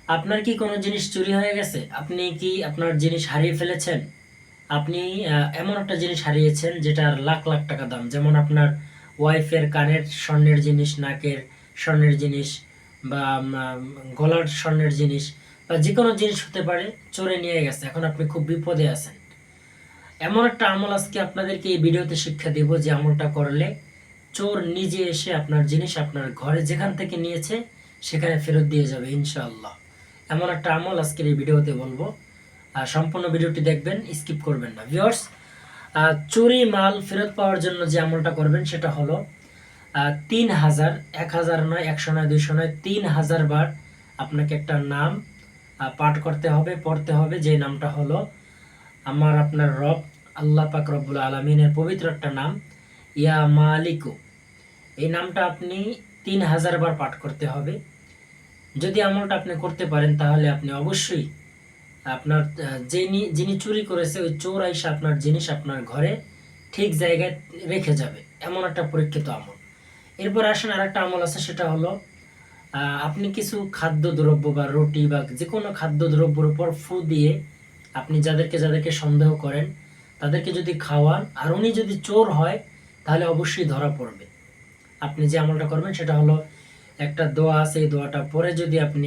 আপনার কি কোনো জিনিস চুরি হয়ে গেছে? আপনি কি আপনার জিনিস হারিয়ে ফেলেছেন? আপনি এমন একটা জিনিস হারিয়েছেন যেটার লাখ লাখ টাকা দাম, যেমন আপনার ওয়াইফের কানের স্বর্ণের জিনিস, নাকের স্বর্ণের জিনিস, বা গলার স্বর্ণের জিনিস, বা যে কোনো জিনিস হতে পারে, চোরে নিয়ে গেছে। এখন আপনি খুব বিপদে আছেন। এমন একটা আমল আজকে আপনাদেরকে এই ভিডিওতে শিক্ষা দিব, যে আমলটা করলে চোর নিজে এসে আপনার জিনিস আপনার ঘরে যেখান থেকে নিয়েছে সেখানে ফেরত দিয়ে যাবে ইনশাআল্লাহ। এমন একটা আমল আজকের এই ভিডিওতে বলবো। সম্পূর্ণ ভিডিওটি দেখবেন, স্কিপ করবেন না ভিউয়ার্স। চুরি মাল ফেরত পাওয়ার জন্য যে আমলটা করবেন সেটা হলো 3000, 1000 নয়, 100 নয়, 200 নয়, 3000 বার আপনাকে একটা নাম পাঠ করতে হবে, পড়তে হবে। যে নামটা হলো আমার আপনার রব, আল্লাহ পাক রব্বুল আলমিনের পবিত্র একটা নাম, ইয়া মালিকু। এই নামটা আপনি 3000 বার পাঠ করতে হবে। যদি আমলটা আপনি করতে পারেন তাহলে আপনি অবশ্যই আপনার যিনি চুরি করেছে ওই চোর আইসা আপনার জিনিস আপনার ঘরে ঠিক জায়গায় রেখে যাবে। এমন একটা পরীক্ষিত আমল। এরপর আসেন আর একটা আমল আছে, সেটা হলো আপনি কিছু খাদ্যদ্রব্য বা রুটি বা যে কোনো খাদ্যদ্রব্যের উপর ফু দিয়ে আপনি যাদেরকে যাদেরকে সন্দেহ করেন তাদেরকে যদি খাওয়ান, আর উনি যদি চোর হয় তাহলে অবশ্যই ধরা পড়বে। আপনি যে আমলটা করবেন সেটা হলো, একটা দোয়া আছে, এই দোয়াটা পরে যদি আপনি